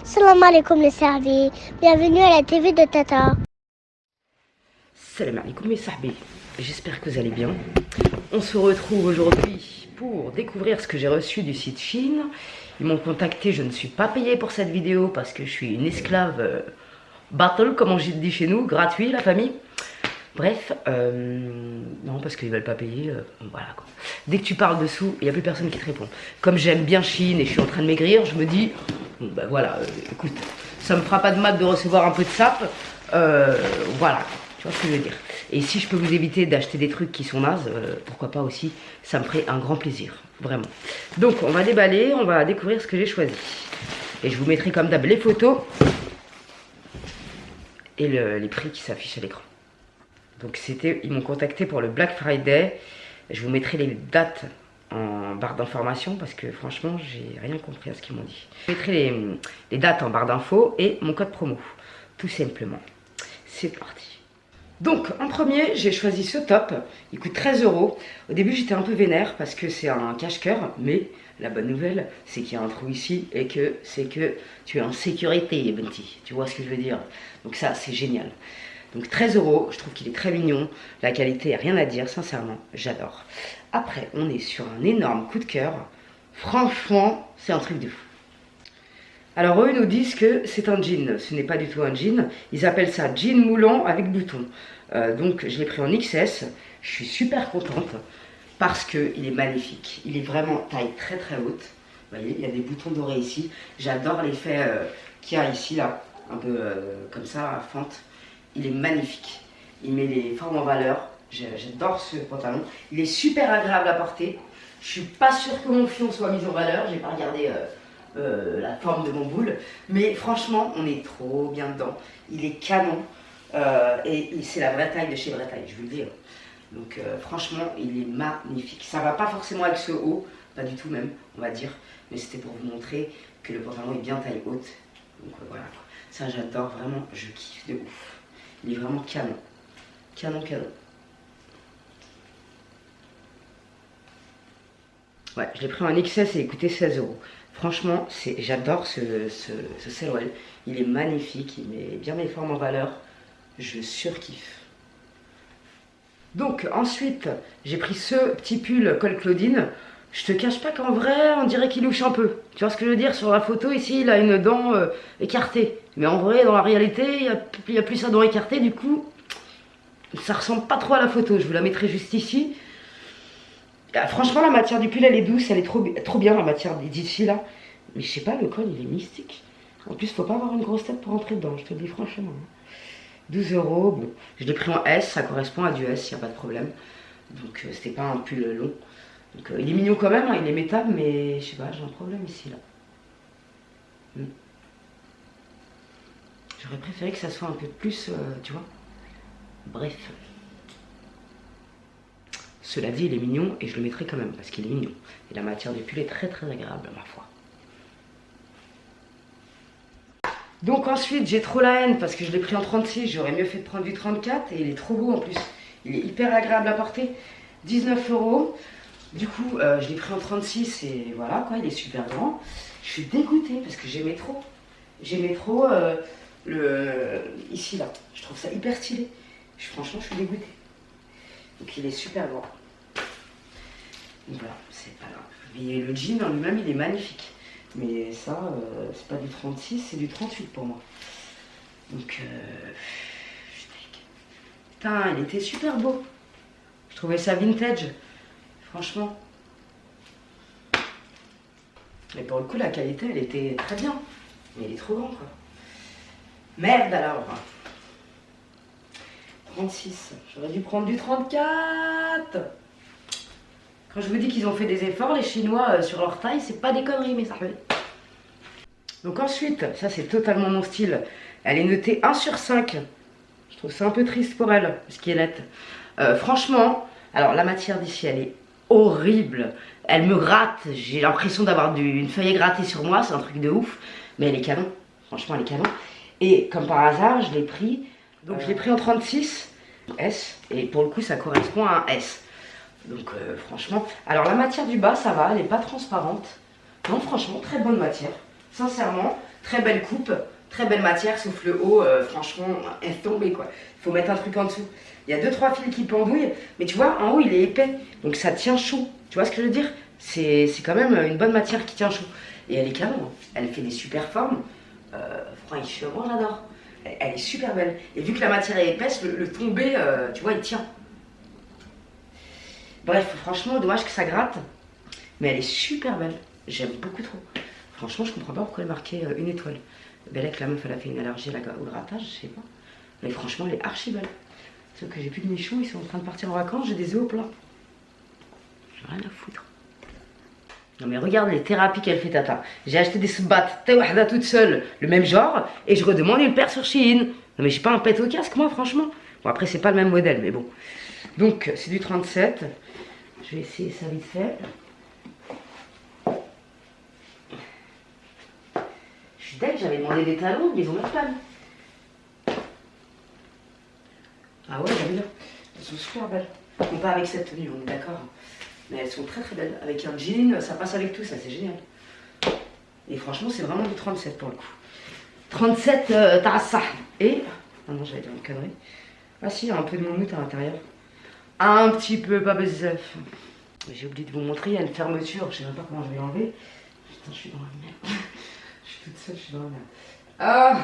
Salam alaikum les servis. Bienvenue à la TV de Tata. Salam alaikum mes sahbis. J'espère que vous allez bien. On se retrouve aujourd'hui pour découvrir ce que j'ai reçu du site Chine. Ils m'ont contacté, je ne suis pas payée pour cette vidéo parce que je suis une esclave battle, comme on dit chez nous, gratuit la famille. Bref, non parce qu'ils veulent pas payer, voilà quoi. Dès que tu parles dessous, il n'y a plus personne qui te répond. Comme j'aime bien Chine et je suis en train de maigrir, je me dis, bon ben voilà, écoute, ça me fera pas de mal de recevoir un peu de sap, voilà, tu vois ce que je veux dire. Et si je peux vous éviter d'acheter des trucs qui sont nazes, pourquoi pas aussi, ça me ferait un grand plaisir, vraiment. Donc on va déballer, on va découvrir ce que j'ai choisi. Et je vous mettrai comme d'hab les photos et les prix qui s'affichent à l'écran. Donc ils m'ont contacté pour le Black Friday. Je vous mettrai les dates en barre d'information parce que franchement, j'ai rien compris à ce qu'ils m'ont dit. Je mettrai les dates en barre d'infos et mon code promo, tout simplement. C'est parti. Donc en premier, j'ai choisi ce top. Il coûte 13 €. Au début, j'étais un peu vénère parce que c'est un cache-cœur, mais la bonne nouvelle, c'est qu'il y a un trou ici et que c'est que tu es en sécurité, Bunty. Tu vois ce que je veux dire? Donc ça, c'est génial. Donc 13 €, je trouve qu'il est très mignon. La qualité, rien à dire, sincèrement, j'adore. Après, on est sur un énorme coup de cœur. Franchement, c'est un truc de fou. Alors eux, ils nous disent que c'est un jean. Ce n'est pas du tout un jean. Ils appellent ça jean moulant avec boutons. Donc je l'ai pris en XS. Je suis super contente parce qu'il est magnifique. Il est vraiment taille très très haute. Vous voyez, il y a des boutons dorés ici. J'adore l'effet qu'il y a ici, là. Un peu comme ça, à fente. Il est magnifique. Il met les formes en valeur. J'adore ce pantalon. Il est super agréable à porter. Je suis pas sûre que mon fion soit mis en valeur. J'ai pas regardé la forme de mon boule. Mais franchement, on est trop bien dedans. Il est canon. Et c'est la vraie taille de chez Vraie Taille, je vous le dis. Donc franchement, il est magnifique. Ça va pas forcément avec ce haut. Pas du tout même, on va dire. Mais c'était pour vous montrer que le pantalon est bien taille haute. Donc voilà. Ça, j'adore vraiment. Je kiffe de ouf. Il est vraiment canon. Canon, canon. Ouais, je l'ai pris en XS et il coûtait 16 €. Franchement, j'adore ce Selwell. Il est magnifique, il met bien mes formes en valeur. Je surkiffe. Donc, ensuite, j'ai pris ce petit pull col Claudine. Je te cache pas qu'en vrai, on dirait qu'il louche un peu. Tu vois ce que je veux dire? Sur la photo, ici, il a une dent écartée. Mais en vrai, dans la réalité, il n'y a plus sa dent écartée. Du coup, ça ressemble pas trop à la photo. Je vous la mettrai juste ici. Franchement, la matière du pull, elle est douce. Elle est trop bien, la matière d'ici, là. Mais je sais pas, le col, il est mystique. En plus, faut pas avoir une grosse tête pour rentrer dedans. Je te le dis franchement. 12 €. Bon, je l'ai pris en S. Ça correspond à du S, il n'y a pas de problème. Donc, c'était pas un pull long. Donc, il est mignon quand même, hein, il est métable, mais je sais pas, j'ai un problème ici, là. J'aurais préféré que ça soit un peu plus, tu vois. Bref. Cela dit, il est mignon et je le mettrai quand même parce qu'il est mignon. Et la matière du pull est très très agréable, ma foi. Donc ensuite, j'ai trop la haine parce que je l'ai pris en 36. J'aurais mieux fait de prendre du 34 et il est trop beau en plus. Il est hyper agréable à porter. 19 €. Du coup, je l'ai pris en 36 et voilà quoi, il est super grand. Je suis dégoûtée parce que j'aimais trop. J'aimais trop ici là. Je trouve ça hyper stylé. Franchement, je suis dégoûtée. Donc il est super grand. Donc voilà, c'est pas grave. Mais le jean en lui-même, il est magnifique. Mais ça, c'est pas du 36, c'est du 38 pour moi. Donc, putain, il était super beau. Je trouvais ça vintage. Franchement. Et pour le coup, la qualité, elle était très bien. Mais il est trop grand, quoi. Merde, alors. 36. J'aurais dû prendre du 34. Quand je vous dis qu'ils ont fait des efforts, les Chinois, sur leur taille, c'est pas des conneries, mais ça fait. Donc ensuite, ça c'est totalement mon style. Elle est notée 1 sur 5. Je trouve ça un peu triste pour elle, ce qui est net. Franchement, alors la matière d'ici, elle est horrible. Elle me gratte. J'ai l'impression d'avoir une feuille grattée sur moi. C'est un truc de ouf. Mais elle est canon. Franchement, elle est canon. Et comme par hasard, je l'ai pris. Donc je l'ai pris en 36 S. Et pour le coup, ça correspond à un S. Donc franchement. Alors la matière du bas, ça va. Elle n'est pas transparente. Non, franchement, très bonne matière. Sincèrement, Très belle coupe, très belle matière, sauf le haut, franchement, elle est tombée quoi. Il faut mettre un truc en dessous. Il y a 2-3 fils qui pendouillent, mais tu vois, en haut il est épais, donc ça tient chaud. Tu vois ce que je veux dire? C'est quand même une bonne matière qui tient chaud. Et elle est canon, hein. Elle fait des super formes. Franchement, j'adore. Elle est super belle. Et vu que la matière est épaisse, le tombé, tu vois, il tient. Bref, franchement, dommage que ça gratte. Mais elle est super belle. J'aime beaucoup trop. Franchement, je comprends pas pourquoi elle est marquée une étoile. Belle, la meuf, elle a fait une allergie au grattage, je sais pas. Mais franchement, elle est archi belle. Sauf que j'ai plus de nichons, ils sont en train de partir en vacances, j'ai des œufs au plat. J'ai rien à foutre. Non mais regarde les thérapies qu'elle fait Tata. J'ai acheté des sbats, Tawahda toute seule, le même genre, et je redemande une paire sur Shein. Non mais j'ai pas un pet au casque moi franchement. Bon après c'est pas le même modèle mais bon. Donc c'est du 37. Je vais essayer ça vite fait. Je suis dingue, j'avais demandé des talons, mais ils ont même pas mis. Ah ouais, j'aime bien. Elles sont super belles. Non pas avec cette tenue, on est d'accord. Mais elles sont très très belles. Avec un jean, ça passe avec tout, ça c'est génial. Et franchement, c'est vraiment du 37 pour le coup. 37 Tarassa. Et. Ah non, j'allais dire une connerie. Ah si, il y a un peu de moumoute à l'intérieur. Un petit peu, pas bezef. J'ai oublié de vous montrer, il y a une fermeture. Je sais même pas comment je vais enlever. Putain, je suis dans la merde. Je suis toute seule, je suis dans la merde. Ah.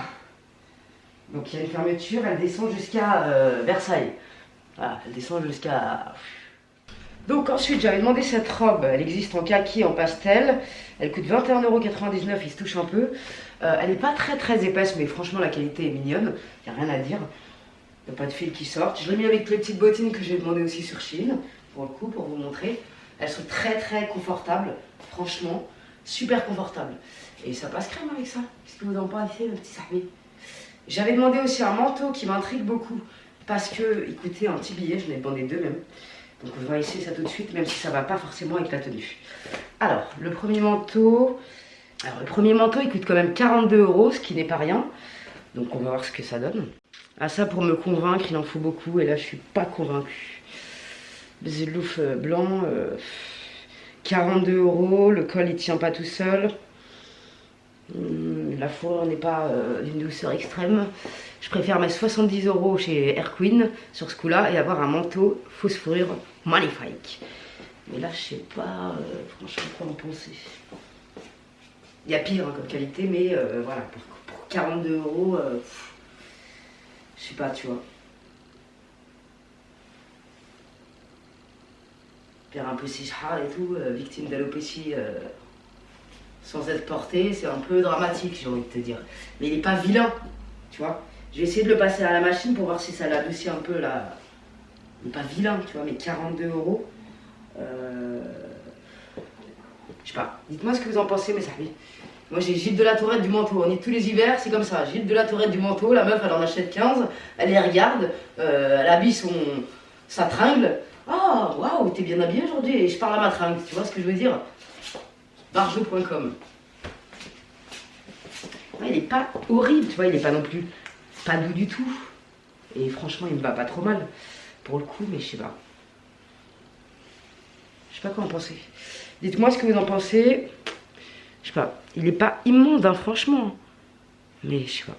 Donc il y a une fermeture, elle descend jusqu'à Versailles. Voilà, elle descend jusqu'à. Donc ensuite j'avais demandé cette robe, elle existe en kaki, en pastel, elle coûte 21,99 €, il se touche un peu. Elle n'est pas très épaisse mais franchement la qualité est mignonne, il n'y a rien à dire. Il n'y a pas de fil qui sortent. Je l'ai mis avec les petites bottines que j'ai demandé aussi sur Shein, pour le coup, pour vous montrer. Elles sont très confortables, franchement, super confortables. Et ça passe crème avec ça. Qu'est-ce que vous en pensez, le petit Sahbi? J'avais demandé aussi un manteau qui m'intrigue beaucoup, parce que il coûtait un petit billet, je l'ai demandé deux même. Donc on va essayer ça tout de suite, même si ça va pas forcément avec la tenue. Alors, le premier manteau... Alors, le premier manteau, il coûte quand même 42 €, ce qui n'est pas rien. Donc on va voir ce que ça donne. Ah ça, pour me convaincre, il en faut beaucoup, et là, je suis pas convaincue. Bezelouf blanc, 42 €, le col, il tient pas tout seul. La fourrure n'est pas d'une douceur extrême. Je préfère mettre 70 € chez Erqueen sur ce coup-là et avoir un manteau fausse fourrure magnifique. Mais là, je sais pas franchement quoi en penser. Il y a pire hein, comme qualité, mais voilà, pour 42 €, je sais pas, tu vois. Faire un peu sichar et tout, victime d'alopécie. Sans être porté, c'est un peu dramatique, j'ai envie de te dire. Mais il n'est pas vilain, tu vois. Je vais essayer de le passer à la machine pour voir si ça l'adoucit un peu là. Il n'est pas vilain, tu vois, mais 42 €. Je sais pas. Dites-moi ce que vous en pensez, mes amis. Moi j'ai Gilles de la Tourette du manteau. On est tous les hivers, c'est comme ça. Gilles de la Tourette du manteau, la meuf elle en achète 15, elle les regarde, elle habille sa tringle. Ah, waouh, t'es bien habillée aujourd'hui et je parle à ma tringle, tu vois ce que je veux dire? Barjo.com. Ouais, il est pas horrible, tu vois, il est pas non plus pas doux du tout. Et franchement, il me va pas trop mal pour le coup, mais je sais pas. Je sais pas quoi en penser. Dites-moi ce que vous en pensez. Je sais pas, il est pas immonde, hein, franchement. Mais je sais pas.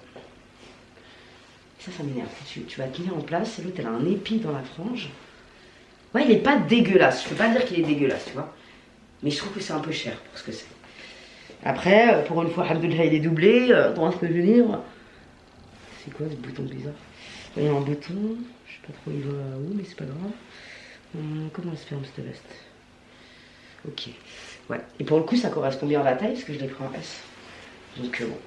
Ça m'énerve. Tu vas tenir en place, et l'autre, elle a un épi dans la frange. Ouais, il est pas dégueulasse. Je peux pas dire qu'il est dégueulasse, tu vois. Mais je trouve que c'est un peu cher pour ce que c'est. Après, pour une fois, alhamdoulilah, il est doublé. Dans ce que je veux dire. C'est quoi ce bouton bizarre? Il y a un bouton. Je sais pas trop il va où, mais c'est pas grave. Comment elle se ferme cette veste? Ok. Ouais. Et pour le coup, ça correspond bien à la taille parce que je l'ai pris en S. Donc bon.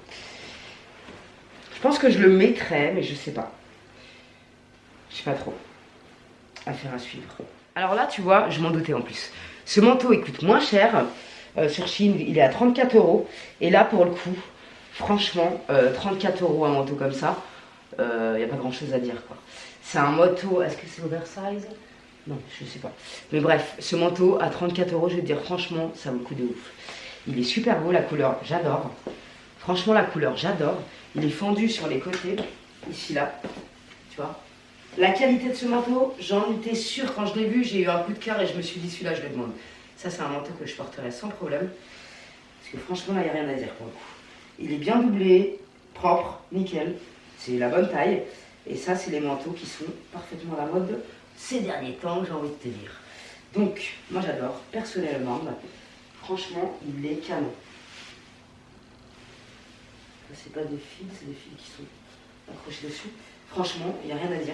Je pense que je le mettrais, mais je sais pas. Je sais pas trop. Affaire à suivre. Alors là, tu vois, je m'en doutais en plus. Ce manteau, il coûte moins cher. Sur Shein, il est à 34 €. Et là, pour le coup, franchement, 34 € un manteau comme ça, il n'y a pas grand chose à dire, quoi. C'est un manteau, est-ce que c'est oversize? Non, je sais pas. Mais bref, ce manteau à 34 €, je vais te dire, franchement, ça vaut le coup de ouf. Il est super beau, la couleur, j'adore. Franchement, la couleur, j'adore. Il est fendu sur les côtés, ici, là. Tu vois? La qualité de ce manteau, j'en étais sûre quand je l'ai vu, j'ai eu un coup de cœur et je me suis dit celui-là je le demande. Ça c'est un manteau que je porterai sans problème. Parce que franchement là il n'y a rien à dire pour le coup. Il est bien doublé, propre, nickel. C'est la bonne taille. Et ça, c'est les manteaux qui sont parfaitement à la mode ces derniers temps, j'ai envie de te dire. Donc, moi j'adore, personnellement. Franchement, il est canon. Ça, c'est pas des fils, c'est des fils qui sont accrochés dessus. Franchement, il n'y a rien à dire.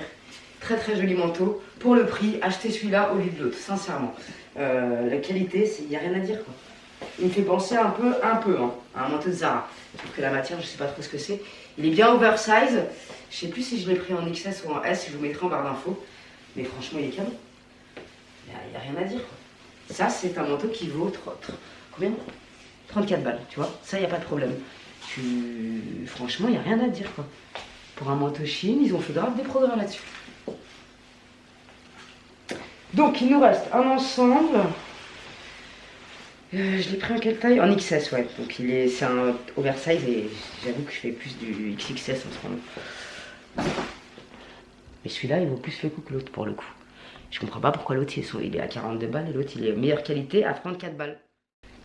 Très très joli manteau. Pour le prix, achetez celui-là au lieu de l'autre, sincèrement. La qualité, il n'y a rien à dire, quoi. Il me fait penser un peu hein, à un manteau de Zara. Sauf que la matière, je sais pas trop ce que c'est. Il est bien oversize. Je sais plus si je l'ai pris en XS ou en S, je vous mettrai en barre d'infos. Mais franchement, il est canon. Il n'y a rien à dire, quoi. Ça, c'est un manteau qui vaut combien 34 balles, tu vois. Ça, il n'y a pas de problème. Franchement, il n'y a rien à dire, quoi. Pour un manteau Shein, ils ont fait grave des progrès là-dessus. Donc, il nous reste un ensemble. Je l'ai pris en quelle taille? En XS, ouais. Donc, c'est un oversize et j'avoue que je fais plus du XXS en ce moment. Mais celui-là, il vaut plus le coup que l'autre pour le coup. Je comprends pas pourquoi l'autre il est à 42 balles et l'autre il est meilleure qualité à 34 balles.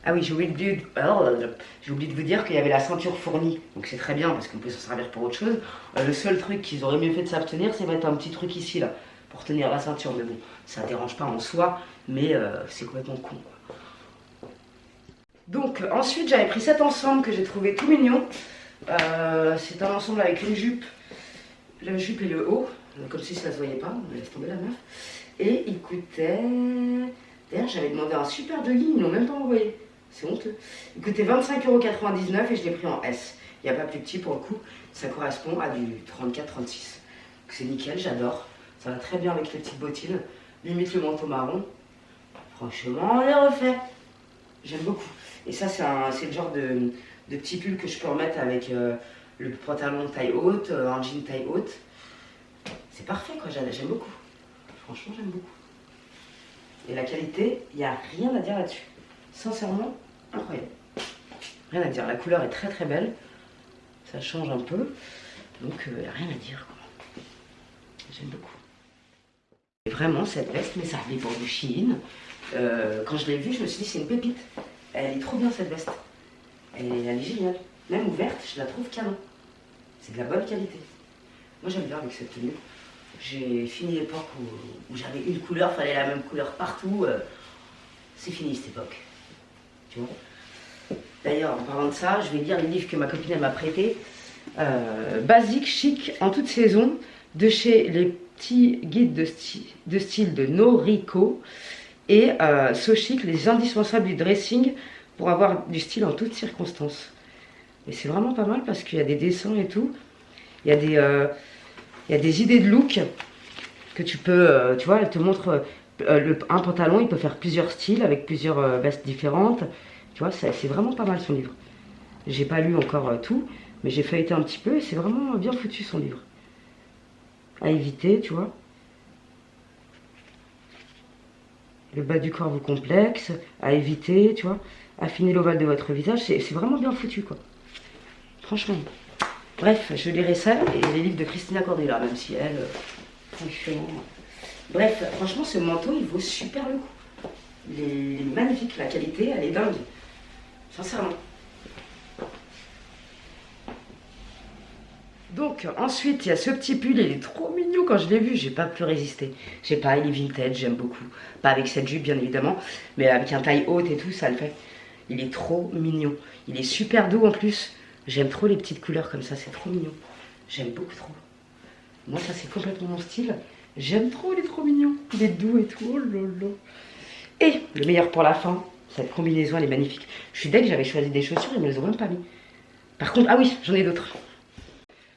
Ah oui, j'ai oublié de vous dire qu'il y avait la ceinture fournie. Donc c'est très bien parce qu'on peut s'en servir pour autre chose. Le seul truc qu'ils auraient mieux fait de s'abstenir, c'est mettre un petit truc ici là pour tenir la ceinture. Mais bon, ça dérange pas en soi, mais c'est complètement con, quoi. Donc ensuite j'avais pris cet ensemble que j'ai trouvé tout mignon. C'est un ensemble avec une jupe, la jupe et le haut, comme si ça se voyait pas, on laisse tomber la meuf. Et il coûtait... D'ailleurs j'avais demandé un super jogging, ils l'ont même pas envoyé. C'est honteux. Il coûtait 25,99 € et je l'ai pris en S. Il n'y a pas plus petit pour le coup, ça correspond à du 34-36. C'est nickel, j'adore. Ça va très bien avec les petites bottines. Limite le manteau marron. Franchement, on les refait. J'aime beaucoup. Et ça, c'est le genre de petit pull que je peux remettre avec le pantalon taille haute, un jean taille haute. C'est parfait, quoi. J'aime beaucoup. Franchement, j'aime beaucoup. Et la qualité, il n'y a rien à dire là-dessus. Sincèrement, incroyable. Rien à dire. La couleur est très très belle. Ça change un peu. Donc, il n'y a rien à dire, quoi. J'aime beaucoup. Et vraiment, cette veste m'est servie pour du Shein. Quand je l'ai vue, je me suis dit, c'est une pépite. Elle est trop bien, cette veste. Elle est géniale. Même ouverte, je la trouve canon. C'est de la bonne qualité. Moi, j'aime bien avec cette tenue. J'ai fini l'époque où j'avais une couleur, fallait la même couleur partout. C'est fini cette époque. Tu vois. D'ailleurs, en parlant de ça, je vais lire les livres que ma copine m'a prêté. Basique, chic, en toute saison, de chez les petits guides de style de Noriko. Et So Chic, les indispensables du dressing pour avoir du style en toutes circonstances. Et c'est vraiment pas mal parce qu'il y a des dessins et tout. Il y a des idées de look que tu peux, tu vois, elle te montre un pantalon, il peut faire plusieurs styles avec plusieurs vestes différentes. Tu vois, c'est vraiment pas mal son livre. J'ai pas lu encore tout, mais j'ai feuilleté un petit peu et c'est vraiment bien foutu son livre. À éviter, tu vois. Le bas du corps vous complexe, à éviter, tu vois. Affiner l'ovale de votre visage, c'est vraiment bien foutu, quoi. Franchement. Bref, je lirai ça et les livres de Christina Cordula, même si elle, franchement... Bref, franchement, ce manteau, il vaut super le coup. Il est magnifique, la qualité, elle est dingue. Sincèrement. Donc, ensuite, il y a ce petit pull, il est trop mignon. Quand je l'ai vu, j'ai pas pu résister. Je sais pas, il est vintage, j'aime beaucoup. Pas avec cette jupe, bien évidemment, mais avec un taille haute et tout, ça le fait. Il est trop mignon. Il est super doux en plus. J'aime trop les petites couleurs comme ça, c'est trop mignon. J'aime beaucoup trop. Moi, ça, c'est complètement mon style. J'aime trop, il est trop mignon. Il est doux et tout. Oh là là. Et le meilleur pour la fin, cette combinaison, elle est magnifique. Je suis dès que j'avais choisi des chaussures, ils me les ont même pas mis. Par contre, ah oui, j'en ai d'autres.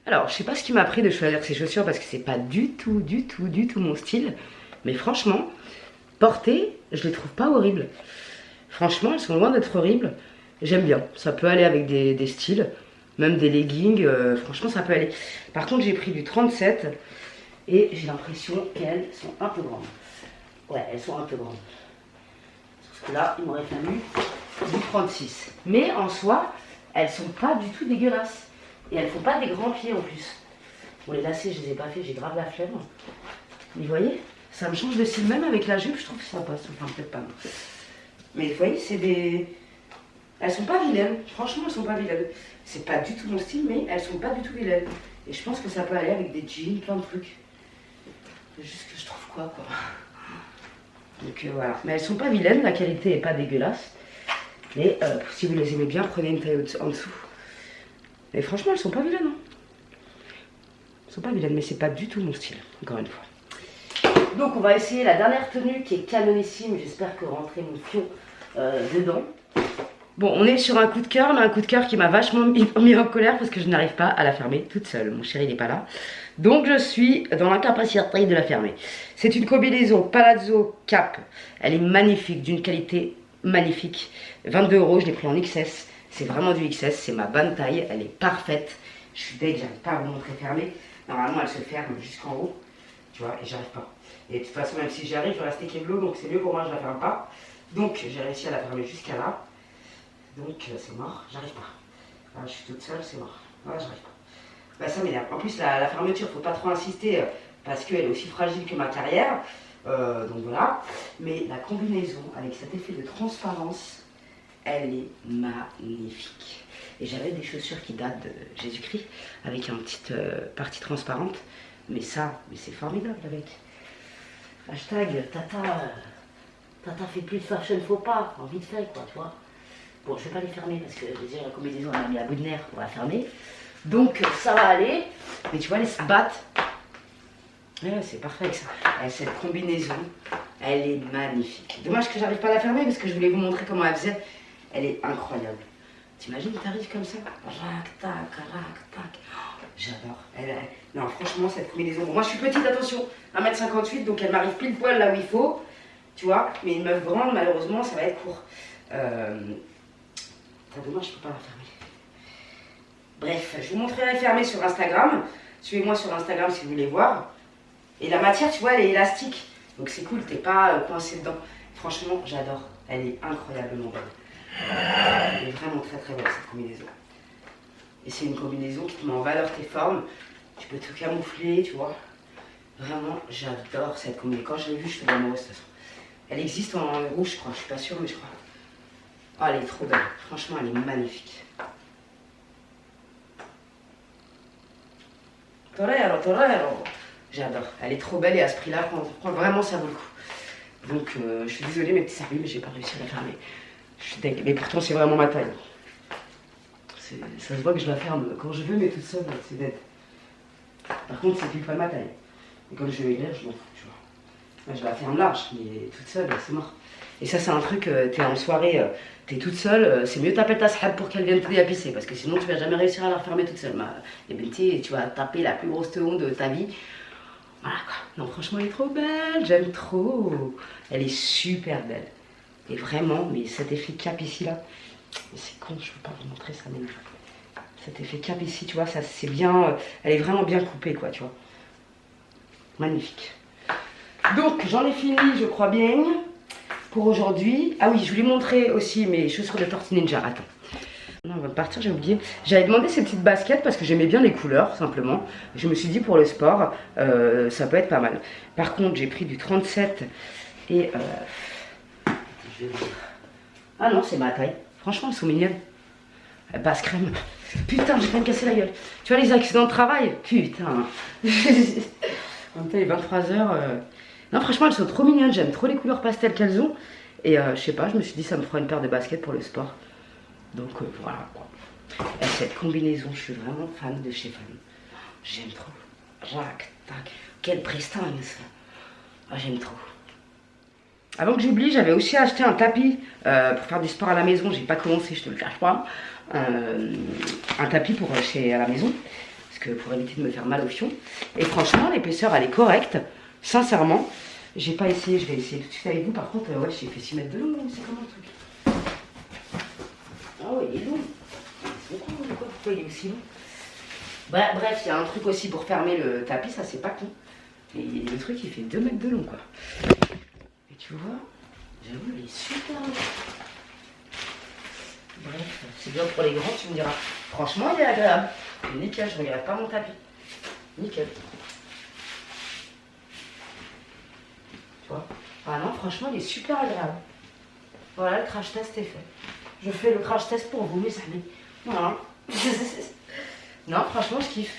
Alors, je sais pas ce qui m'a pris de choisir ces chaussures parce que c'est pas du tout mon style. Mais franchement, portées, je les trouve pas horribles. Franchement, elles sont loin d'être horribles. J'aime bien. Ça peut aller avec des styles, même des leggings. Franchement, ça peut aller. Par contre, j'ai pris du 37 et j'ai l'impression qu'elles sont un peu grandes. Ouais, elles sont un peu grandes. Parce que là, il m'aurait fallu du 36. Mais en soi, elles sont pas du tout dégueulasses. Et elles font pas des grands pieds en plus. Bon, les lacets, je les ai pas fait, j'ai grave la flemme. Mais vous voyez, ça me change de style. Même avec la jupe, je trouve que ça passe. Enfin, peut-être pas. Mais vous voyez, c'est des... Elles sont pas vilaines. Franchement, elles sont pas vilaines. C'est pas du tout mon style, mais elles sont pas du tout vilaines. Et je pense que ça peut aller avec des jeans, plein de trucs. C'est juste que je trouve quoi. Donc voilà. Mais elles sont pas vilaines, la qualité est pas dégueulasse. Mais si vous les aimez bien, prenez une taille en dessous. Et franchement, elles sont pas vilaines. Hein. Elles sont pas vilaines, mais c'est pas du tout mon style, encore une fois. Donc on va essayer la dernière tenue qui est canonissime. J'espère que rentrer mon fion dedans. Bon, on est sur un coup de cœur, mais un coup de cœur qui m'a vachement mis en colère parce que je n'arrive pas à la fermer toute seule. Mon chéri n'est pas là. Donc je suis dans l'incapacité de la fermer. C'est une combinaison palazzo cap. Elle est magnifique, d'une qualité magnifique. 22 €, je l'ai pris en XS. C'est vraiment du XS, c'est ma bonne taille. Elle est parfaite. Je suis deg, j'arrive pas à vous montrer fermée. Normalement, elle se ferme jusqu'en haut. Tu vois, et j'arrive pas. Et de toute façon, même si j'y arrive, je vais rester keblo, donc c'est mieux pour moi, je la ferme pas. Donc j'ai réussi à la fermer jusqu'à là. Donc c'est mort, j'arrive pas. Ah, je suis toute seule, c'est mort. Ah, j'arrive pas. Bah, ça m'énerve. En plus, la fermeture, faut pas trop insister parce qu'elle est aussi fragile que ma carrière. Donc voilà. Mais la combinaison avec cet effet de transparence, elle est magnifique. Et j'avais des chaussures qui datent de Jésus-Christ avec une petite partie transparente. Mais ça, mais c'est formidable avec. Hashtag Tata fait plus de fashion faux pas, en vite fait quoi, tu vois. Bon, je vais pas les fermer parce que déjà la combinaison elle a mis à bout de nerfs pour la fermer. Donc ça va aller. Mais tu vois, les sabbats, ouais, c'est parfait avec ça. Et cette combinaison, elle est magnifique. Dommage que j'arrive pas à la fermer parce que je voulais vous montrer comment elle faisait. Elle est incroyable. T'imagines, t'arrives comme ça, rac, tac, rac, tac. J'adore. Non, franchement, cette combinaison. Bon, moi, je suis petite, attention, 1m58, donc elle m'arrive pile poil là où il faut. Tu vois, mais une meuf grande, malheureusement, ça va être court. Dommage, je peux pas la fermer. Bref, je vous montrerai la fermer sur Instagram. Suivez-moi sur Instagram si vous voulez voir. Et la matière, tu vois, elle est élastique. Donc c'est cool, t'es pas coincé dedans. Franchement, j'adore. Elle est incroyablement belle. Elle est vraiment très très belle cette combinaison. Et c'est une combinaison qui te met en valeur tes formes. Tu peux te camoufler, tu vois. Vraiment, j'adore cette combinaison. Quand je l'ai vue, je suis amoureuse de toute façon. Elle existe en rouge, je crois. Je suis pas sûre, mais je crois. Oh, elle est trop belle. Franchement, elle est magnifique. Torero, torero. J'adore. Elle est trop belle et à ce prix-là, vraiment, ça vaut le coup. Donc, je suis désolée, mes petits services, mais j'ai pas réussi à la fermer. Je suis deg. Mais pourtant, c'est vraiment ma taille. Ça se voit que je la ferme quand je veux, mais toute seule, c'est dead. Par contre, c'est pile poil ma taille. Et quand je veux élire, je m'en fous, tu vois. Moi, je la ferme large, mais toute seule, c'est mort. Et ça, c'est un truc, t'es en soirée, t'es toute seule, c'est mieux t'appeler ta sahab pour qu'elle vienne t'aider à pisser, parce que sinon, tu vas jamais réussir à la refermer toute seule. Et Benti, tu vas taper la plus grosse teon de ta vie. Voilà quoi. Non, franchement, elle est trop belle, j'aime trop. Elle est super belle. Et vraiment, mais cet effet cap ici, là, c'est con, je peux pas vous montrer ça, mais cet effet cap ici, tu vois, ça c'est bien, elle est vraiment bien coupée, quoi, tu vois. Magnifique. Donc, j'en ai fini, je crois bien, pour aujourd'hui. Ah oui, je voulais montrer aussi mes chaussures de Tortue Ninja. Attends. Non, on va partir, j'ai oublié. J'avais demandé ces petites baskets parce que j'aimais bien les couleurs, simplement. Je me suis dit, pour le sport, ça peut être pas mal. Par contre, j'ai pris du 37 et... Ah non, c'est ma taille. Franchement, elles sont mignonnes. Basse crème. Putain, j'ai failli me casser la gueule. Tu vois les accidents de travail? Putain. En même temps, il est 23h. Non, franchement, elles sont trop mignonnes. J'aime trop les couleurs pastel qu'elles ont. Et je sais pas, je me suis dit, ça me fera une paire de baskets pour le sport. Donc voilà quoi. Et cette combinaison, je suis vraiment fan de chez Fan. J'aime trop. Rac, tac. Quelle prestance. Ah, j'aime trop. Avant que j'oublie, j'avais aussi acheté un tapis pour faire du sport à la maison. J'ai pas commencé, je te le cache pas. Un tapis pour chez à la maison. Parce que pour éviter de me faire mal au fion. Et franchement, l'épaisseur, elle est correcte. Sincèrement. J'ai pas essayé, je vais essayer tout de suite avec vous. Par contre, ouais, j'ai fait 6 mètres de long. C'est comment le truc? Ah ouais, il est long. C'est beaucoup, pourquoi il est aussi long? Bah, bref, il y a un truc aussi pour fermer le tapis, ça c'est pas con. Et le truc, il fait 2 mètres de long, quoi. Tu vois, j'avoue, il est super long. Bref, c'est bien pour les grands, tu me diras. Franchement, il est agréable. Nickel, je regrette pas mon tapis. Nickel. Tu vois? Ah non, franchement, il est super agréable. Voilà, le crash test est fait. Je fais le crash test pour vous, mes amis. Voilà. Non, franchement, je kiffe.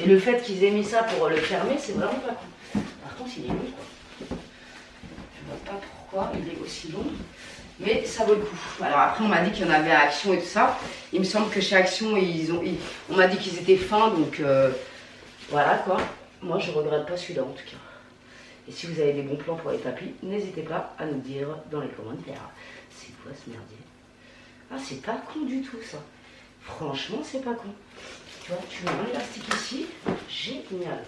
Et le fait qu'ils aient mis ça pour le fermer, c'est vraiment pas cool. Par contre, il est long, quoi. Je vois pas pourquoi il est aussi long. Mais ça vaut le coup. Alors après, on m'a dit qu'il y en avait à Action et tout ça. Il me semble que chez Action, on m'a dit qu'ils étaient fins, donc voilà quoi. Moi, je regrette pas celui-là en tout cas. Et si vous avez des bons plans pour les tapis, n'hésitez pas à nous dire dans les commentaires. C'est quoi ce merdier? Ah, c'est pas con du tout ça. Franchement, c'est pas con. Tu vois, tu mets un élastique ici. Génial.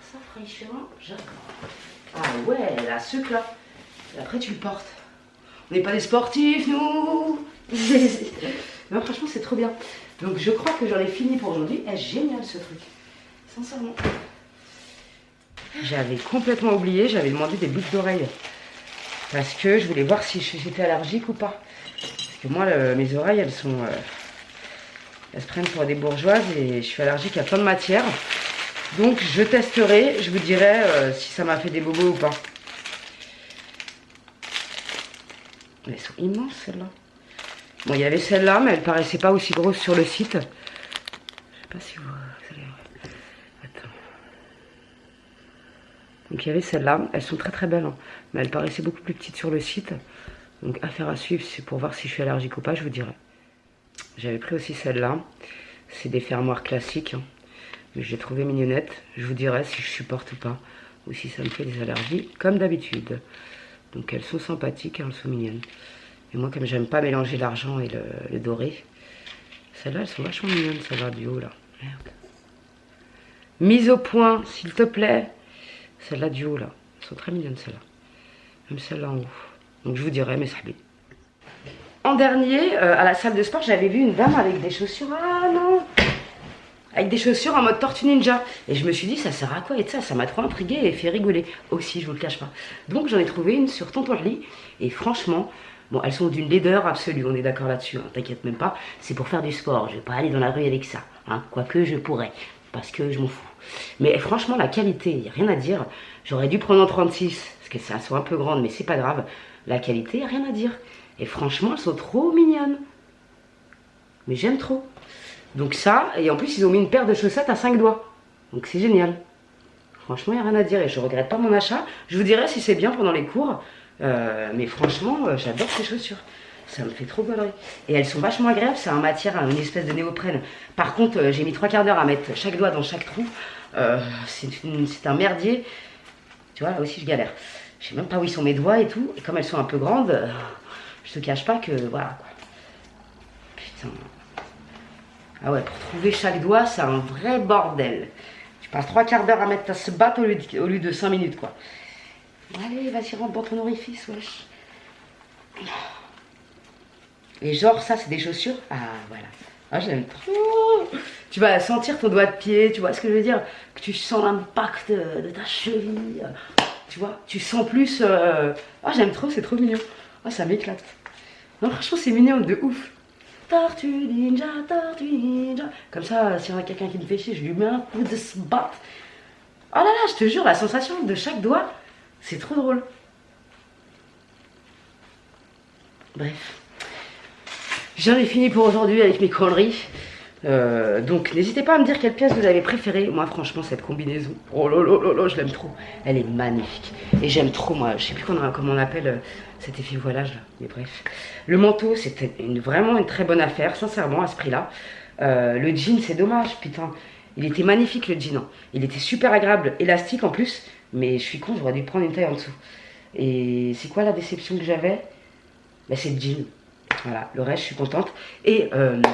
Ça, franchement, j'adore. Ah ouais, la sucre là. Et après, tu le portes. On n'est pas des sportifs, nous. Non, franchement, c'est trop bien. Donc, je crois que j'en ai fini pour aujourd'hui. Eh, génial ce truc. Sincèrement. J'avais complètement oublié, j'avais demandé des boucles d'oreilles. Parce que je voulais voir si j'étais allergique ou pas. Parce que moi, mes oreilles, elles sont... elles se prennent pour des bourgeoises et je suis allergique à plein de matières. Donc, je testerai, je vous dirai si ça m'a fait des bobos ou pas. Elles sont immenses, celles-là. Bon, il y avait celle-là, mais elle paraissait pas aussi grosse sur le site. Je sais pas si vous allez... Attends. Donc, il y avait celle-là. Elles sont très très belles, hein. Mais elles paraissaient beaucoup plus petites sur le site. Donc, affaire à suivre, c'est pour voir si je suis allergique ou pas, je vous dirai. J'avais pris aussi celle-là. C'est des fermoirs classiques, hein. Mais je l'ai trouvée mignonnette. Je vous dirai si je supporte ou pas. Ou si ça me fait des allergies, comme d'habitude. Donc elles sont sympathiques, hein, elles sont mignonnes. Et moi, comme j'aime pas mélanger l'argent et le doré, celles-là, elles sont vachement mignonnes, celles-là du haut, là. Merde. Mise au point, s'il te plaît. Celles-là du haut, là. Elles sont très mignonnes, celles-là. Même celles-là en haut. Donc je vous dirai, mes sahbis. En dernier, à la salle de sport, j'avais vu une dame avec des chaussures. Ah non! Avec des chaussures en mode Tortue Ninja. Et je me suis dit, ça sert à quoi? Et ça m'a trop intriguée et fait rigoler. Aussi, je vous le cache pas. Donc j'en ai trouvé une sur Tontonly. Et franchement, bon, elles sont d'une laideur absolue. On est d'accord là-dessus, hein, t'inquiète même pas. C'est pour faire du sport. Je vais pas aller dans la rue avec ça. Hein, quoique je pourrais. Parce que je m'en fous. Mais franchement, la qualité, il n'y a rien à dire. J'aurais dû prendre en 36. Parce que ça sont un peu grandes, mais c'est pas grave. La qualité, il n'y a rien à dire. Et franchement, elles sont trop mignonnes. Mais j'aime trop. Donc ça, et en plus ils ont mis une paire de chaussettes à 5 doigts. Donc c'est génial. Franchement, il n'y a rien à dire et je regrette pas mon achat. Je vous dirai si c'est bien pendant les cours. Mais franchement, j'adore ces chaussures. Ça me fait trop gaulerie. Et elles sont vachement agréables, c'est en matière, une espèce de néoprène. Par contre, j'ai mis 3/4 d'heure à mettre chaque doigt dans chaque trou. C'est un merdier. Tu vois, là aussi je galère. Je sais même pas où ils sont mes doigts et tout. Et comme elles sont un peu grandes, je te cache pas que... Voilà quoi. Putain... Ah ouais, pour trouver chaque doigt, c'est un vrai bordel. Tu passes 3/4 d'heure à mettre ta se battre au lieu de 5 minutes, quoi. Allez, vas-y, rentre dans ton orifice, wesh. Et genre, ça, c'est des chaussures. Ah, voilà. Ah, j'aime trop. Tu vas sentir ton doigt de pied, tu vois ce que je veux dire? Que tu sens l'impact de ta cheville. Tu vois, tu sens plus... Ah, j'aime trop, c'est trop mignon. Ah, ça m'éclate. Non, franchement, c'est mignon de ouf. Tortue Ninja, Tortue Ninja. Comme ça, s'il y en a quelqu'un qui me fait chier, je lui mets un coup de sbat. Oh là là, je te jure, la sensation de chaque doigt, c'est trop drôle. Bref. J'en ai fini pour aujourd'hui avec mes conneries. Donc n'hésitez pas à me dire quelle pièce vous avez préférée. Moi franchement cette combinaison, oh là là là là, je l'aime trop. Elle est magnifique. Et j'aime trop moi, je sais plus comment on appelle cet effet voilage là. Mais bref. Le manteau c'était vraiment une très bonne affaire, sincèrement à ce prix là. Le jean c'est dommage, putain. Il était magnifique le jean. Hein. Il était super agréable, élastique en plus. Mais je suis con, j'aurais dû prendre une taille en dessous. Et c'est quoi la déception que j'avais? Bah, c'est le jean. Voilà, le reste, je suis contente. Et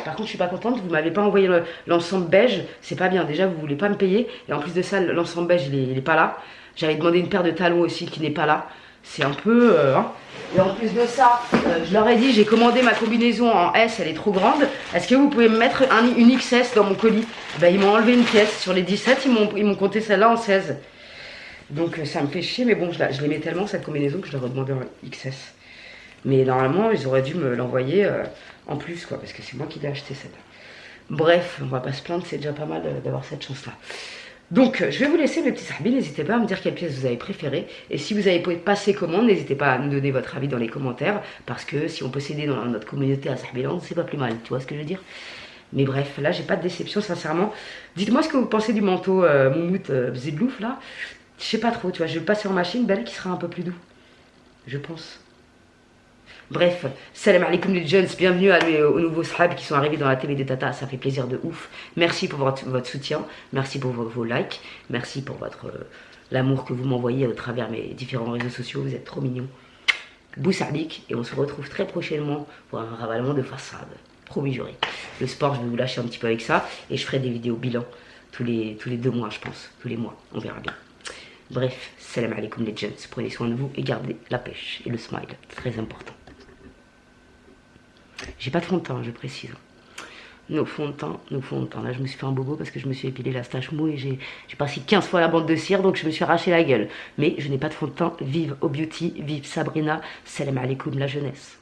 par contre, je suis pas contente, vous m'avez pas envoyé l'ensemble beige. C'est pas bien, déjà, vous voulez pas me payer. Et en plus de ça, l'ensemble beige, il est pas là. J'avais demandé une paire de talons aussi qui n'est pas là. C'est un peu... hein. Et en plus de ça, je leur ai dit, j'ai commandé ma combinaison en S, elle est trop grande. Est-ce que vous pouvez me mettre une XS dans mon colis? Ben, ils m'ont enlevé une pièce. Sur les 17, ils m'ont compté celle-là en 16. Donc ça me fait chier, mais bon, je l'aimais tellement cette combinaison que je leur ai demandé en XS. Mais normalement, ils auraient dû me l'envoyer en plus, quoi, parce que c'est moi qui l'ai acheté celle-là. Bref, on va pas se plaindre, c'est déjà pas mal d'avoir cette chance-là. Donc, je vais vous laisser mes petits sahbis. N'hésitez pas à me dire quelle pièce vous avez préférée. Et si vous avez passé commande, n'hésitez pas à nous donner votre avis dans les commentaires. Parce que si on peut s'aider dans notre communauté à Sahbiland, c'est pas plus mal. Tu vois ce que je veux dire? Mais bref, là, j'ai pas de déception, sincèrement. Dites-moi ce que vous pensez du manteau Moumout Zedlouf, là. Je sais pas trop, tu vois, je vais le passer en machine, belle qui sera un peu plus doux. Je pense. Bref, salam alaikum les jeunes, bienvenue aux nouveaux sahab qui sont arrivés dans la télé des tatas, ça fait plaisir de ouf. Merci pour votre soutien, merci pour vos likes, merci pour l'amour que vous m'envoyez au travers mes différents réseaux sociaux, vous êtes trop mignons. Boussardik, et on se retrouve très prochainement pour un ravalement de façade, promis juré. Le sport, je vais vous lâcher un petit peu avec ça, et je ferai des vidéos bilan tous les 2 mois, je pense, tous les mois, on verra bien. Bref, salam alaikum les jeunes, prenez soin de vous et gardez la pêche et le smile, très important. J'ai pas de fond de teint, je précise. Nos fonds de teint. Là, je me suis fait un bobo parce que je me suis épilé la stache mou et j'ai passé 15 fois la bande de cire, donc je me suis arraché la gueule. Mais je n'ai pas de fond de teint. Vive au beauty, vive Sabrina, salam alaikum la jeunesse.